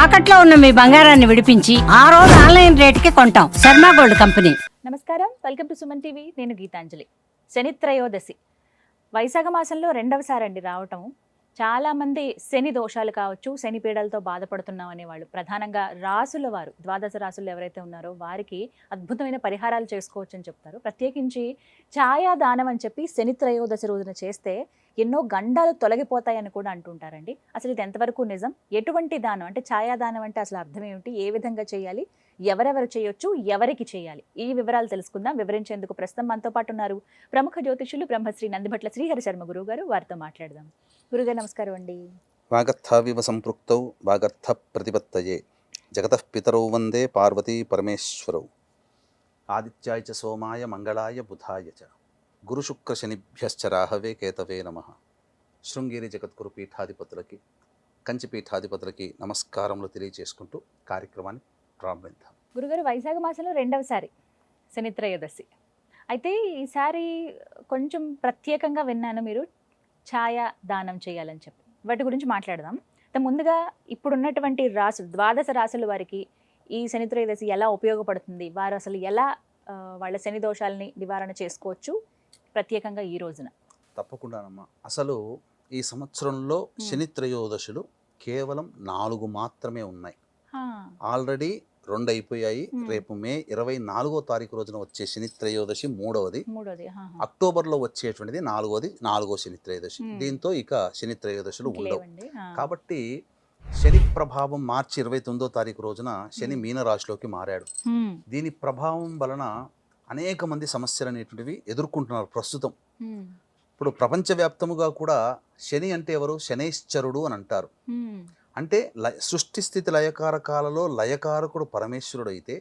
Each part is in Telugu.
తాకట్లో ఉన్న మీ బంగారాన్ని విడిపించి ఆ రోజు ఆన్లైన్ రేటుకి కొంటాం. Sharma gold company. నమస్కారం, వెల్కమ్ టు సుమన్ టీవీ. నేను గీతాంజలి. శని త్రయోదశి వైశాఖ మాసంలో రెండవసారి అండి రావటం. చాలామంది శని దోషాలు కావచ్చు, శని పీడలతో బాధపడుతున్నాం అనేవాళ్ళు, ప్రధానంగా రాసుల వారు, ద్వాదశ రాసులు ఎవరైతే ఉన్నారో వారికి అద్భుతమైన పరిహారాలు చేసుకోవచ్చు అని చెప్తారు. ప్రత్యేకించి ఛాయాదానం అని చెప్పి శని త్రయోదశి రోజున చేస్తే ఎన్నో గండాలు తొలగిపోతాయని కూడా అంటుంటారండి. అసలు ఇది ఎంతవరకు నిజం? ఎటువంటి దానం అంటే ఛాయాదానం అంటే అసలు అర్థం ఏమిటి? ఏ విధంగా చేయాలి? ఎవరెవరు చేయొచ్చు? ఎవరికి చేయాలి? ఈ వివరాలు తెలుసుకుందాం. వివరించేందుకు ప్రస్తుతం మనతో పాటు ఉన్నారు ప్రముఖ జ్యోతిషులు బ్రహ్మశ్రీ నందిభట్ల శ్రీహరి శర్మ గురువు గారు. వారితో మాట్లాడదాం. గురుగారు నమస్కారం అండి. వాగర్థావివ సంపృక్తౌ వాగర్థ ప్రతిపత్తయే జగతః పితరౌ వందే పార్వతీ పరమేశ్వరౌ ఆదిత్యాయ చ సోమాయ మంగళాయ బుధాయ చ గురుశుక్రశనిభ్యశ్చ రాహవే కేతవే నమః. శృంగేరి జగద్గురు పీఠాధిపతులకి, కంచి పీఠాధిపతులకి నమస్కారములు తెలియజేసుకుంటూ కార్యక్రమాన్ని ప్రారంభిద్దాం. గురుగారు, వైశాఖ మాసంలో రెండవసారి శని త్రయోదశి. అయితే ఈసారి కొంచెం ప్రత్యేకంగా విన్నాను, మీరు ఛాయా దానం చేయాలని చెప్పి. వాటి గురించి మాట్లాడదాం. ముందుగా ఇప్పుడున్నటువంటి రాసులు, ద్వాదశ రాసుల వారికి ఈ శని త్రయోదశి ఎలా ఉపయోగపడుతుంది, వారు అసలు ఎలా వాళ్ళ శని దోషాలని నివారణ చేసుకోవచ్చు ప్రత్యేకంగా ఈ రోజున? తప్పకుండానమ్మా. అసలు ఈ సంవత్సరంలో శని త్రయోదశులు కేవలం 4 మాత్రమే ఉన్నాయి. ఆల్రెడీ 2 అయిపోయాయి. రేపు మే 24వ తారీఖు రోజున వచ్చే శని త్రయోదశి మూడవది. అక్టోబర్లో వచ్చేటువంటిది నాలుగో శని త్రయోదశి. దీంతో ఇక శని త్రయోదశులు ఉండవు. కాబట్టి శని ప్రభావం మార్చి 29వ తారీఖు రోజున శని మీన రాశిలోకి మారాడు. దీని ప్రభావం వలన అనేక మంది సమస్యలు అనేటువంటివి ఎదుర్కొంటున్నారు ప్రస్తుతం. ఇప్పుడు ప్రపంచవ్యాప్తముగా కూడా శని అంటే ఎవరు? శనైశ్చరుడు అని అంటారు. అంటే సృష్టి స్థితి లయకారకాలలో లయకారకుడు పరమేశ్వరుడు అయితే,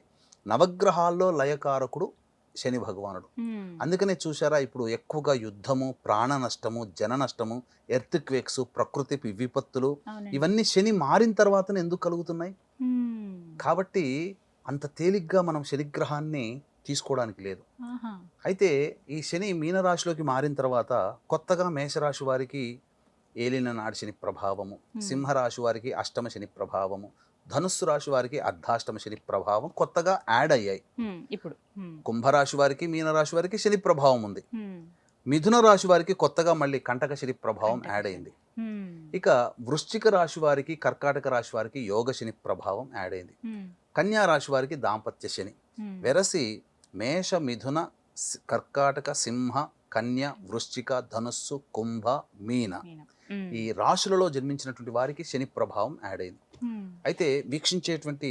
నవగ్రహాల్లో లయకారకుడు శని భగవానుడు. అందుకనే చూసారా, ఇప్పుడు ఎక్కువగా యుద్ధము, ప్రాణ నష్టము, జన నష్టము, ఎర్త్ క్వేక్స్, ప్రకృతి విపత్తులు ఇవన్నీ శని మారిన తర్వాతనే ఎందుకు కలుగుతున్నాయి? కాబట్టి అంత తేలిగ్గా మనం శనిగ్రహాన్ని తీసుకోవడానికి లేదు. అయితే ఈ శని మీనరాశిలోకి మారిన తర్వాత కొత్తగా మేషరాశి వారికి ఏలిన నాడి శని ప్రభావము, సింహరాశి వారికి అష్టమ శని ప్రభావము, ధనుస్సు రాశి వారికి అర్ధాష్టమ శని ప్రభావం కొత్తగా యాడ్ అయ్యాయి. ఇప్పుడు కుంభరాశి వారికి, మీనరాశి వారికి శని ప్రభావం ఉంది. మిథున రాశి వారికి కొత్తగా మళ్ళీ కంటక శని ప్రభావం యాడ్ అయింది. ఇక వృశ్చిక రాశి వారికి, కర్కాటక రాశి వారికి యోగ శని ప్రభావం యాడ్ అయింది. కన్యా రాశి వారికి దాంపత్య శని. వెరసి మేష, మిథున, కర్కాటక, సింహ, కన్య, వృశ్చిక, ధనుస్సు, కుంభ, మీన ఈ రాశులలో జన్మించినటువంటి వారికి శని ప్రభావం యాడ్ అయింది. అయితే వీక్షించేటువంటి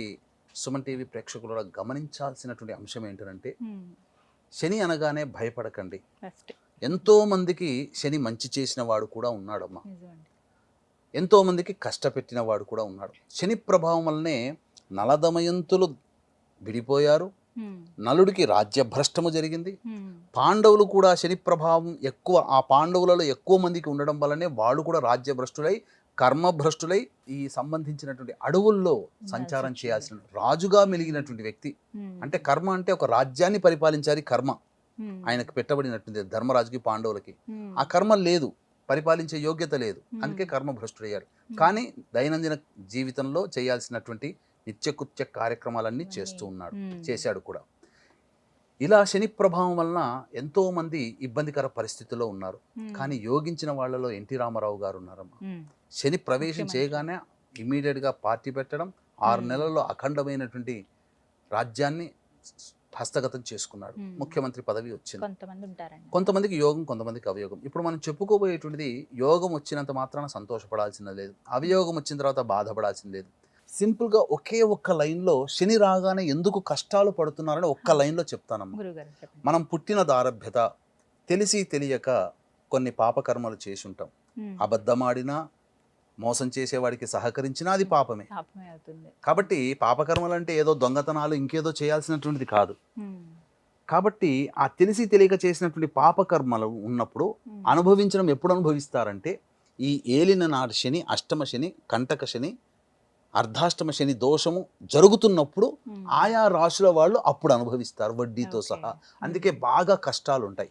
సుమన్ టీవీ ప్రేక్షకులు గమనించాల్సినటువంటి అంశం ఏంటంటే, శని అనగానే భయపడకండి. ఎంతో మందికి శని మంచి చేసిన వాడు కూడా ఉన్నాడమ్మా. ఎంతో మందికి కష్టపెట్టిన వాడు కూడా ఉన్నాడు. శని ప్రభావం వల్లనే నలదమయంతులు విడిపోయారు. నలుడికి రాజ్యభ్రష్టము జరిగింది. పాండవులు కూడా శని ప్రభావం ఎక్కువ, ఆ పాండవులలో ఎక్కువ మందికి ఉండడం వల్లనే వాళ్ళు కూడా రాజ్యభ్రష్టులై, కర్మభ్రష్టులై ఈ సంబంధించినటువంటి అడవుల్లో సంచారం చేయాల్సిన రాజుగా మెలిగినటువంటి వ్యక్తి. అంటే కర్మ అంటే ఒక రాజ్యాన్ని పరిపాలించాలి. కర్మ ఆయనకు పెట్టబడినటువంటి ధర్మరాజుకి, పాండవులకి ఆ కర్మ లేదు, పరిపాలించే యోగ్యత లేదు. అందుకే కర్మభ్రష్టుడయ్యారు. కానీ దైనందిన జీవితంలో చేయాల్సినటువంటి నిత్యకృత్య కార్యక్రమాలన్నీ చేస్తూ ఉన్నాడు, చేశాడు కూడా. ఇలా శని ప్రభావం వలన ఎంతో మంది ఇబ్బందికర పరిస్థితుల్లో ఉన్నారు. కానీ యోగించిన వాళ్ళలో ఎన్టీ రామారావు గారు ఉన్నారమ్మా. శని ప్రవేశం చేయగానే ఇమీడియట్గా పార్టీ పెట్టడం, 6 నెలల్లో అఖండమైనటువంటి రాజ్యాన్ని హస్తగతం చేసుకున్నాడు. ముఖ్యమంత్రి పదవి వచ్చింది. కొంతమందికి యోగం, కొంతమందికి అవయోగం. ఇప్పుడు మనం చెప్పుకోబోయేటువంటిది, యోగం వచ్చినంత మాత్రాన సంతోషపడాల్సింది లేదు, అవయోగం వచ్చిన తర్వాత బాధపడాల్సింది లేదు. సింపుల్గా ఒకే ఒక్క లైన్లో శని రాగానే ఎందుకు కష్టాలు పడుతున్నారని ఒక్క లైన్లో చెప్తానమ్మా. మనం పుట్టిన దారభ్యత, తెలిసి తెలియక కొన్ని పాపకర్మలు చేసి ఉంటాం. అబద్ధమాడినా, మోసం చేసేవాడికి సహకరించినా అది పాపమే. కాబట్టి పాపకర్మలు అంటే ఏదో దొంగతనాలు, ఇంకేదో చేయాల్సినటువంటిది కాదు. కాబట్టి ఆ తెలిసి తెలియక చేసినటువంటి పాపకర్మలు ఉన్నప్పుడు అనుభవించడం ఎప్పుడు అనుభవిస్తారంటే, ఈ ఏలిన నాటి శని, అష్టమ శని, కంటక శని, అర్ధాష్టమ శని దోషము జరుగుతున్నప్పుడు ఆయా రాశుల వాళ్ళు అప్పుడు అనుభవిస్తారు, వడ్డీతో సహా. అందుకే బాగా కష్టాలు ఉంటాయి.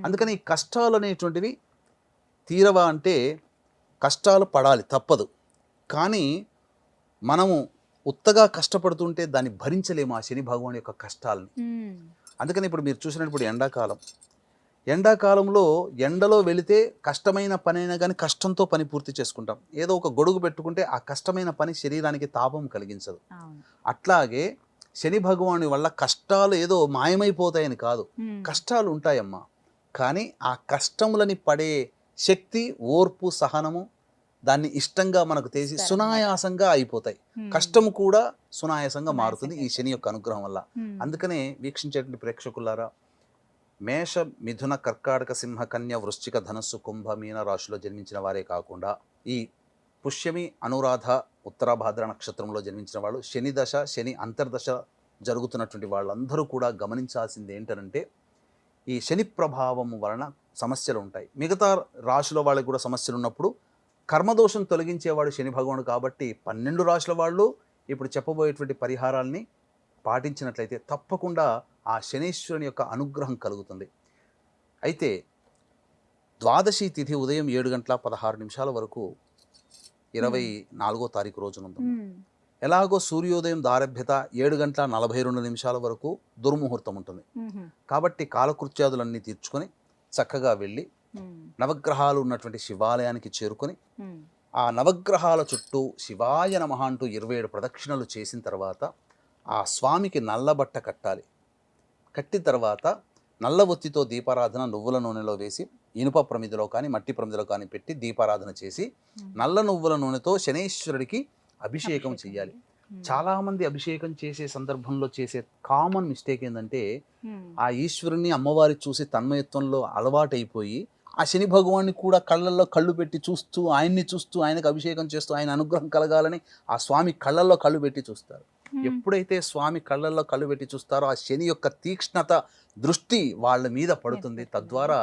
అందుకని ఈ కష్టాలు అనేటువంటివి తీరవా అంటే కష్టాలు పడాలి, తప్పదు. కానీ మనము ఉత్తగా కష్టపడుతుంటే దాన్ని భరించలేము ఆ శని భగవాన్ యొక్క కష్టాలని. అందుకని ఇప్పుడు మీరు చూసినప్పుడు ఎండాకాలంలో ఎండలో వెళితే కష్టమైన పని అయినా కానీ కష్టంతో పని పూర్తి చేసుకుంటాం. ఏదో ఒక గొడుగు పెట్టుకుంటే ఆ కష్టమైన పని శరీరానికి తాపం కలిగించదు. అట్లాగే శని భగవాని వల్ల కష్టాలు ఏదో మాయమైపోతాయని కాదు, కష్టాలు ఉంటాయమ్మా. కానీ ఆ కష్టములని పడే శక్తి, ఓర్పు, సహనము దాన్ని ఇష్టంగా మనకు తెలిసి సునాయాసంగా అయిపోతాయి. కష్టము కూడా సునాయాసంగా మారుతుంది ఈ శని యొక్క అనుగ్రహం వల్ల. అందుకనే వీక్షించేటువంటి ప్రేక్షకులారా, మేష, మిథున, కర్కాటక, సింహ, కన్య, వృశ్చిక, ధనస్సు, కుంభ, మీన రాశిలో జన్మించిన వారే కాకుండా ఈ పుష్యమి, అనురాధ, ఉత్తరాభాద్ర నక్షత్రంలో జన్మించిన వాళ్ళు, శని దశ, శని అంతర్దశ జరుగుతున్నటువంటి వాళ్ళందరూ కూడా గమనించాల్సింది ఏంటంటే ఈ శని ప్రభావం వలన సమస్యలు ఉంటాయి. మిగతా రాశుల వాళ్ళకి కూడా సమస్యలు ఉన్నప్పుడు కర్మదోషం తొలగించేవాడు శని భగవానుడు కాబట్టి 12 రాశుల వాళ్ళు ఇప్పుడు చెప్పబోయేటువంటి పరిహారాల్ని పాటించినట్లయితే తప్పకుండా ఆ శనీశ్వరుని యొక్క అనుగ్రహం కలుగుతుంది. అయితే ద్వాదశి తిథి ఉదయం 7:16 వరకు 24వ తారీఖు రోజునుంది. ఎలాగో సూర్యోదయం దారభ్యత 7:42 వరకు దుర్ముహూర్తం ఉంటుంది. కాబట్టి కాలకృత్యాదులన్నీ తీర్చుకొని చక్కగా వెళ్ళి నవగ్రహాలు ఉన్నటువంటి శివాలయానికి చేరుకొని ఆ నవగ్రహాల చుట్టూ శివాయ నమః అంటూ 27 ప్రదక్షిణలు చేసిన తర్వాత ఆ స్వామికి నల్లబట్ట కట్టాలి. కట్టిన తర్వాత నల్ల ఒత్తితో దీపారాధన నువ్వుల నూనెలో వేసి ఇనుప ప్రమిదలో కానీ మట్టి ప్రమిదలో కానీ పెట్టి దీపారాధన చేసి నల్ల నువ్వుల నూనెతో శనీశ్వరుడికి అభిషేకం చెయ్యాలి. చాలామంది అభిషేకం చేసే సందర్భంలో చేసే కామన్ మిస్టేక్ ఏంటంటే ఆ ఈశ్వరుని అమ్మవారి చూసి తన్మయత్వంలో అలవాటైపోయి ఆ శని భగవాన్ని కూడా కళ్ళల్లో కళ్ళు పెట్టి చూస్తూ ఆయన్ని చూస్తూ ఆయనకు అభిషేకం చేస్తూ ఆయన అనుగ్రహం కలగాలని ఆ స్వామి కళ్ళల్లో కళ్ళు పెట్టి చూస్తారు. ఎప్పుడైతే స్వామి కళ్ళల్లో కళ్ళు పెట్టి చూస్తారో ఆ శని యొక్క తీక్ష్ణత దృష్టి వాళ్ళ మీద పడుతుంది. తద్వారా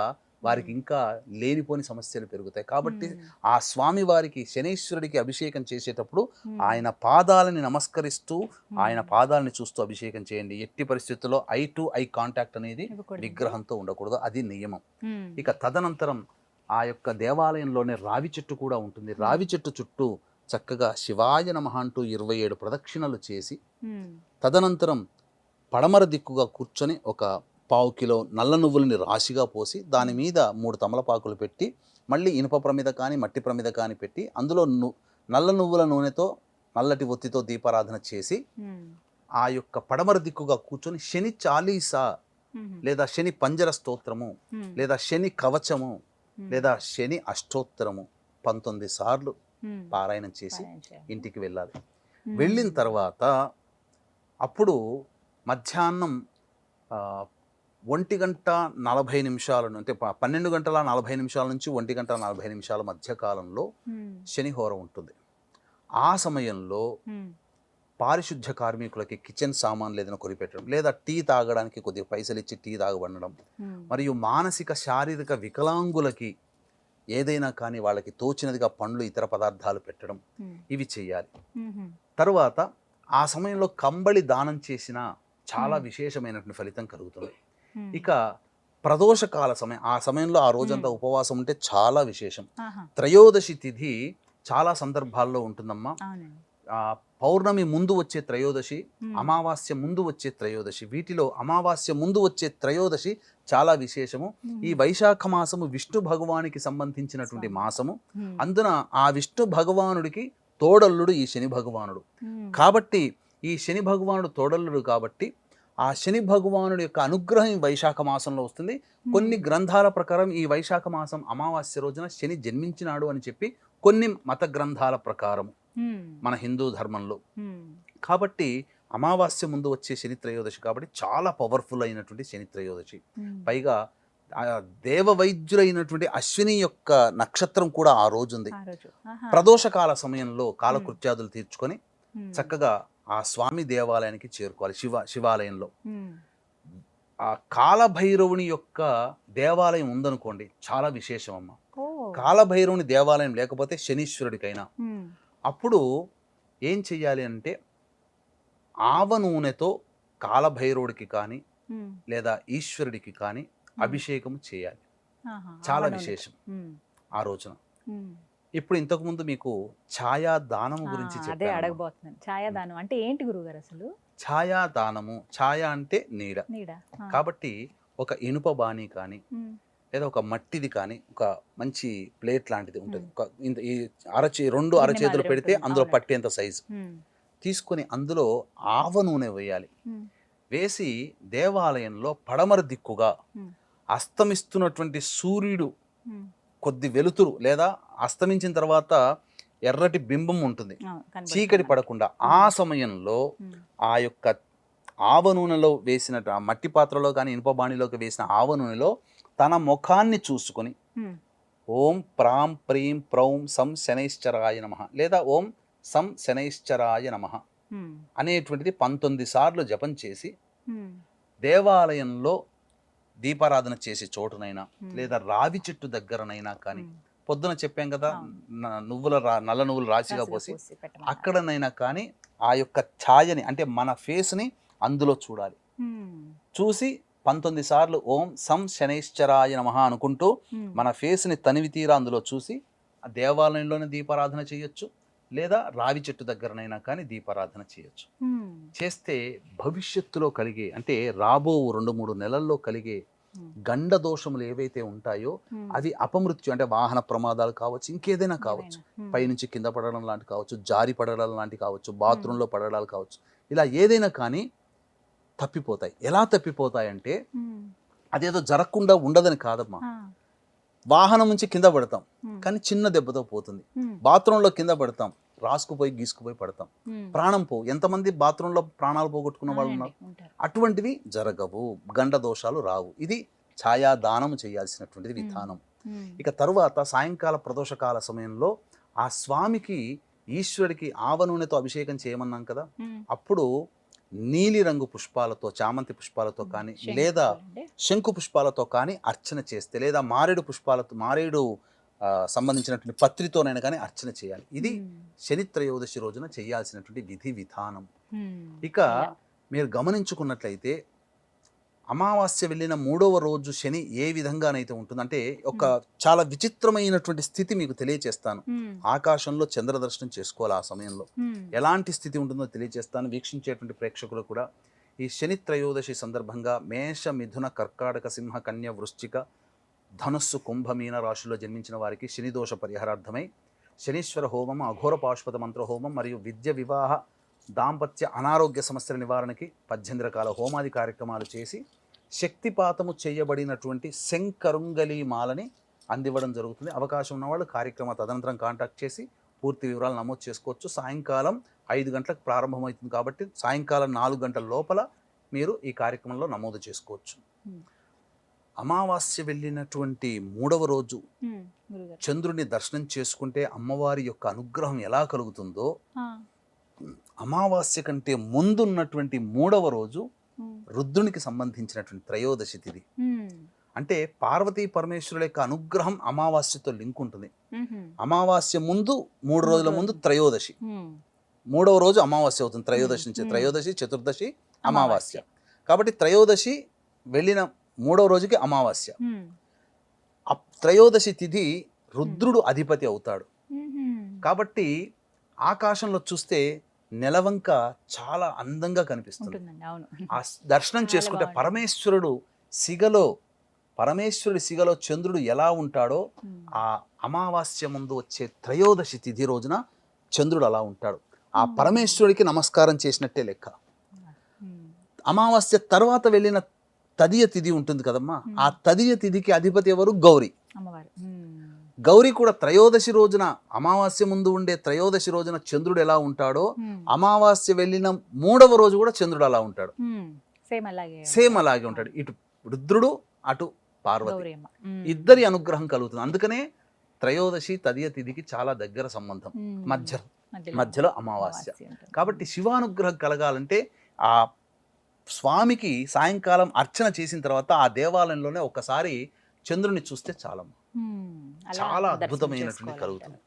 వారికి ఇంకా లేనిపోని సమస్యలు పెరుగుతాయి. కాబట్టి ఆ స్వామి వారికి శనీశ్వరుడికి అభిషేకం చేసేటప్పుడు ఆయన పాదాలని నమస్కరిస్తూ ఆయన పాదాలని చూస్తూ అభిషేకం చేయండి. ఎట్టి పరిస్థితుల్లో ఐ టు ఐ కాంటాక్ట్ అనేది విగ్రహంతో ఉండకూడదు, అది నియమం. ఇక తదనంతరం ఆ యొక్క దేవాలయంలోనే రావి చెట్టు కూడా ఉంటుంది. రావి చెట్టు చుట్టూ చక్కగా శివాయ నమః అంటూ 27 ప్రదక్షిణలు చేసి తదనంతరం పడమర దిక్కుగా కూర్చొని ఒక 1/4 కిలో నల్ల నువ్వులని రాశిగా పోసి దాని మీద 3 తమలపాకులు పెట్టి మళ్ళీ ఇనుప ప్రమిద కానీ మట్టి ప్రమిద కానీ పెట్టి అందులో నల్ల నువ్వుల నూనెతో నల్లటి ఒత్తితో దీపారాధన చేసి ఆ యొక్క పడమర దిక్కుగా కూర్చొని శని చాలీసా లేదా శని పంజర స్తోత్రము లేదా శని కవచము లేదా శని అష్టోత్తరము 19 సార్లు పారాయణం చేసి ఇంటికి వెళ్ళాలి. వెళ్ళిన తర్వాత అప్పుడు మధ్యాహ్నం 1:40 అంటే 12:40 నుంచి 1:40 మధ్య కాలంలో శనిహోర ఉంటుంది. ఆ సమయంలో పారిశుద్ధ్య కార్మికులకి కిచెన్ సామాన్లు ఏదైనా కొనిపెట్టడం లేదా టీ తాగడానికి కొద్దిగా పైసలు ఇచ్చి టీ తాగబడడం మరియు మానసిక శారీరక వికలాంగులకి ఏదైనా కానీ వాళ్ళకి తోచినదిగా పండ్లు ఇతర పదార్థాలు పెట్టడం ఇవి చేయాలి. తరువాత ఆ సమయంలో కంబళి దానం చేసిన చాలా విశేషమైనటువంటి ఫలితం కలుగుతుంది. ఇక ప్రదోషకాల సమయం, ఆ సమయంలో ఆ రోజంతా ఉపవాసం ఉంటే చాలా విశేషం. త్రయోదశి తిథి చాలా సందర్భాల్లో ఉంటుందమ్మా. పౌర్ణమి ముందు వచ్చే త్రయోదశి, అమావాస్య ముందు వచ్చే త్రయోదశి, వీటిలో అమావాస్య ముందు వచ్చే త్రయోదశి చాలా విశేషము. ఈ వైశాఖ మాసము విష్ణు భగవానికి సంబంధించినటువంటి మాసము. అందున ఆ విష్ణు భగవానుడికి తోడల్లుడు ఈ శని భగవానుడు కాబట్టి ఈ శని భగవానుడు తోడల్లుడు కాబట్టి ఆ శని భగవానుడి యొక్క అనుగ్రహం వైశాఖ మాసంలో వస్తుంది. కొన్ని గ్రంథాల ప్రకారం ఈ వైశాఖ మాసం అమావాస్య రోజున శని జన్మించినాడు అని చెప్పి కొన్ని మత గ్రంథాల ప్రకారం మన హిందూ ధర్మంలో. కాబట్టి అమావాస్య ముందు వచ్చే శని త్రయోదశి కాబట్టి చాలా పవర్ఫుల్ అయినటువంటి శని త్రయోదశి. పైగా దేవ వైద్యులైనటువంటి అశ్విని యొక్క నక్షత్రం కూడా ఆ రోజు ఉంది. ప్రదోషకాల సమయంలో కాలకృత్యాదులు తీర్చుకొని చక్కగా ఆ స్వామి దేవాలయానికి చేరుకోవాలి. శివాలయంలో ఆ కాలభైరవుని యొక్క దేవాలయం ఉందనుకోండి, చాలా విశేషం అమ్మ. కాలభైరవుని దేవాలయం లేకపోతే శనీశ్వరుడికైనా అప్పుడు ఏం చెయ్యాలి అంటే ఆవ నూనెతో కాలభైరవుడికి కానీ లేదా ఈశ్వరుడికి కానీ అభిషేకం చేయాలి. చాలా విశేషం ఆ రోజున. ఇప్పుడు ఇంతకు ముందు మీకు ఛాయాదానము గురించి అదే చెప్పాను. అడగబోతున్నాను. ఛాయాదానం అంటే ఏంటి గురుగారు అసలు? ఛాయాదానము, ఛాయ అంటే నీడ. నీడ. కాబట్టి ఒక ఇనుప బాణీ కానీ లేదా ఒక మట్టిది కానీ ఒక మంచి ప్లేట్ లాంటిది ఉంటుంది. ఒక ఈ రెండు అరచేతులు మాదిరి పెడితే ఉంటుంది. అందులో అవునండి. పట్టేంత సైజు తీసుకొని అందులో ఆవ నూనె వేయాలి. వేసి దేవాలయంలో పడమర దిక్కుగా అస్తమిస్తున్నటువంటి సూర్యుడు కొద్ది వెలుతురు లేదా అస్తమించిన తర్వాత ఎర్రటి బింబం ఉంటుంది, చీకటి పడకుండా ఆ సమయంలో ఆ యొక్క ఆవ నూనెలో వేసిన ఆ మట్టి పాత్రలో కానీ ఇనుప బాణీలోకి వేసిన ఆవ నూనెలో తన ముఖాన్ని చూసుకొని ఓం ప్రాం ప్రీం ప్రౌం సం శనైశ్చరాయ నమః లేదా ఓం సం శనైశ్చరాయ నమః అనేటువంటిది 19 సార్లు జపం చేసి దేవాలయంలో దీపారాధన చేసే చోటునైనా లేదా రావి చెట్టు దగ్గరనైనా కానీ, పొద్దున చెప్పాం కదా నల్ల నువ్వులు రాశిగా పోసి అక్కడనైనా కానీ ఆ యొక్క ఛాయని అంటే మన ఫేస్ని అందులో చూడాలి. చూసి 19 సార్లు ఓం సం శనైశ్చరాయ నమః అనుకుంటూ మన ఫేస్ని తనివి తీరా అందులో చూసి ఆ దేవాలయంలోనే దీపారాధన చేయొచ్చు లేదా రావి చెట్టు దగ్గరనైనా కానీ దీపారాధన చేయొచ్చు. చేస్తే భవిష్యత్తులో కలిగే అంటే రాబో 2-3 నెలల్లో కలిగే గండ దోషములు ఏవైతే ఉంటాయో అవి అపమృత్యు అంటే వాహన ప్రమాదాలు కావచ్చు, ఇంకేదైనా కావచ్చు, పైనుంచి కింద పడడం లాంటి కావచ్చు, జారి పడడం లాంటి కావచ్చు, బాత్రూంలో పడడాలు కావచ్చు, ఇలా ఏదైనా కానీ తప్పిపోతాయి. ఎలా తప్పిపోతాయంటే అదేదో జరగకుండా ఉండదని కాదమ్మా. వాహనం నుంచి కింద పడతాం కానీ చిన్న దెబ్బతో పోతుంది. బాత్రూంలో కింద పడతాం, రాసుకుపోయి గీసుకుపోయి పడతాం, ప్రాణం పోవు. ఎంతమంది బాత్రూంలో ప్రాణాలు పోగొట్టుకున్న వాళ్ళు ఉన్నారు. అటువంటివి జరగవు, గండ దోషాలు రావు. ఇది ఛాయాదానం చేయాల్సినటువంటిది విధానం. ఇక తరువాత సాయంకాల ప్రదోషకాల సమయంలో ఆ స్వామికి ఈశ్వరుడికి ఆవ నూనెతో అభిషేకం చేయమన్నాం కదా, అప్పుడు నీలి రంగు పుష్పాలతో చామంతి పుష్పాలతో కానీ లేదా శంకు పుష్పాలతో కానీ అర్చన చేస్తే లేదా మారేడు సంబంధించినటువంటి పత్రితోనైనా కానీ అర్చన చేయాలి. ఇది శని త్రయోదశి రోజున చేయాల్సినటువంటి విధి విధానం. ఇక మీరు గమనించుకున్నట్లయితే అమావాస్య వెళ్ళిన 3వ రోజు శని ఏ విధంగానైతే ఉంటుందంటే ఒక చాలా విచిత్రమైనటువంటి స్థితి మీకు తెలియచేస్తాను. ఆకాశంలో చంద్ర దర్శనం చేసుకోవాలి. ఆ సమయంలో ఎలాంటి స్థితి ఉంటుందో తెలియచేస్తాను. వీక్షించేటువంటి ప్రేక్షకులు కూడా ఈ శని త్రయోదశి సందర్భంగా మేష మిథున కర్కాటక సింహ కన్య వృశ్చిక ధనుస్సు కుంభ మీన రాశుల్లో జన్మించిన వారికి శని దోష పరిహారార్థమై శనీశ్వర హోమం, అఘోర పాశుపత మంత్ర హోమం మరియు విద్య వివాహ దాంపత్య అనారోగ్య సమస్యల నివారణకి 18 రకాల హోమాది కార్యక్రమాలు చేసి శక్తిపాతము చేయబడినటువంటి శంకరుంగలి మాలని అందివ్వడం జరుగుతుంది. అవకాశం ఉన్నవాళ్ళు కార్యక్రమ తదనంతరం కాంటాక్ట్ చేసి పూర్తి వివరాలు నమోదు చేసుకోవచ్చు. సాయంకాలం 5 గంటలకు ప్రారంభమవుతుంది కాబట్టి సాయంకాలం 4 గంటల లోపల మీరు ఈ కార్యక్రమంలో నమోదు చేసుకోవచ్చు. అమావాస్య వెళ్ళినటువంటి 3వ రోజు చంద్రుని దర్శనం చేసుకుంటే అమ్మవారి యొక్క అనుగ్రహం ఎలా కలుగుతుందో, అమావాస్య కంటే ముందున్నటువంటి 3వ రోజు రుద్రునికి సంబంధించినటువంటి త్రయోదశి తిథి. అంటే పార్వతీ పరమేశ్వరుల యొక్క అనుగ్రహం అమావాస్యతో లింక్ ఉంటుంది. అమావాస్య ముందు 3 రోజుల ముందు త్రయోదశి, 3వ రోజు అమావాస్య అవుతుంది. త్రయోదశి నుంచి త్రయోదశి, చతుర్దశి, అమావాస్య. కాబట్టి త్రయోదశి వెళ్ళిన 3వ రోజుకి అమావాస్య. త్రయోదశి తిథి రుద్రుడు అధిపతి అవుతాడు. కాబట్టి ఆకాశంలో చూస్తే నెలవంక చాలా అందంగా కనిపిస్తుంది. ఆ దర్శనం చేసుకుంటే పరమేశ్వరుడి సిగలో చంద్రుడు ఎలా ఉంటాడో ఆ అమావాస్య ముందు వచ్చే త్రయోదశి తిథి రోజున చంద్రుడు అలా ఉంటాడు. ఆ పరమేశ్వరుడికి నమస్కారం చేసినట్టే లెక్క. అమావాస్య తర్వాత వెళ్ళిన తదియ తిథి ఉంటుంది కదమ్మా, ఆ తదియ తిథికి అధిపతి ఎవరు? గౌరీ. గౌరీ కూడా త్రయోదశి రోజున, అమావాస్య ముందు ఉండే త్రయోదశి రోజున చంద్రుడు ఎలా ఉంటాడో అమావాస్య వెళ్ళిన 3వ రోజు కూడా చంద్రుడు అలా ఉంటాడు. సేమ్ అలాగే ఉంటాడు. ఇటు రుద్రుడు, అటు పార్వతి, ఇద్దరి అనుగ్రహం కలుగుతుంది. అందుకనే త్రయోదశి తదియ తిథికి చాలా దగ్గర సంబంధం, మధ్యలో అమావాస్య. కాబట్టి శివానుగ్రహం కలగాలంటే ఆ స్వామికి సాయంకాలం అర్చన చేసిన తర్వాత ఆ దేవాలయంలోనే ఒకసారి చంద్రుని చూస్తే చాలా అద్భుతమైనటువంటి కలుగుతుంది.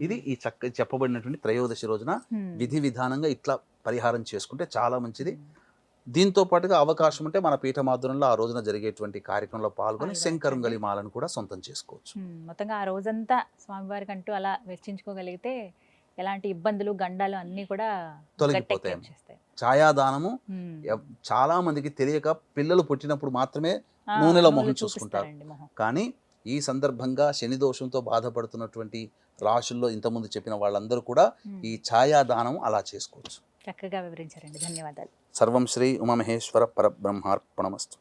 ఇది ఈ చెప్పబడినటువంటి త్రయోదశి రోజున విధి విధానంగా ఇట్లా పరిహారం చేసుకుంటే చాలా మంచిది. దీంతో పాటుగా అవకాశం ఉంటే మన పీఠమాధురంలో ఆ రోజున జరిగేటువంటి కార్యక్రమంలో పాల్గొని శంకరంగలి మాలను కూడా సొంతం చేసుకోవచ్చు. మొత్తంగా ఆ రోజంతా స్వామివారికి అంటూ అలా వెచ్చించుకోగలిగితే ఎలాంటి ఇబ్బందులు గండాలు అన్నీ కూడా తొలగిపోతాయి. గట్టెక్కేస్తాయి. ఛాయాదానము చాలా మందికి తెలియక పిల్లలు పుట్టినప్పుడు మాత్రమే నూనెలో మొహం చూసుకుంటారు. కానీ ఈ సందర్భంగా శని దోషంతో బాధపడుతున్నటువంటి రాశుల్లో ఇంతకుముందు చెప్పిన వాళ్ళందరూ కూడా ఈ ఛాయాదానం అలా చేసుకోవచ్చు. చక్కగా వివరించారండి. ధన్యవాదాలు. సర్వం శ్రీ ఉమామహేశ్వర పరబ్రహ్మార్పణమస్తు.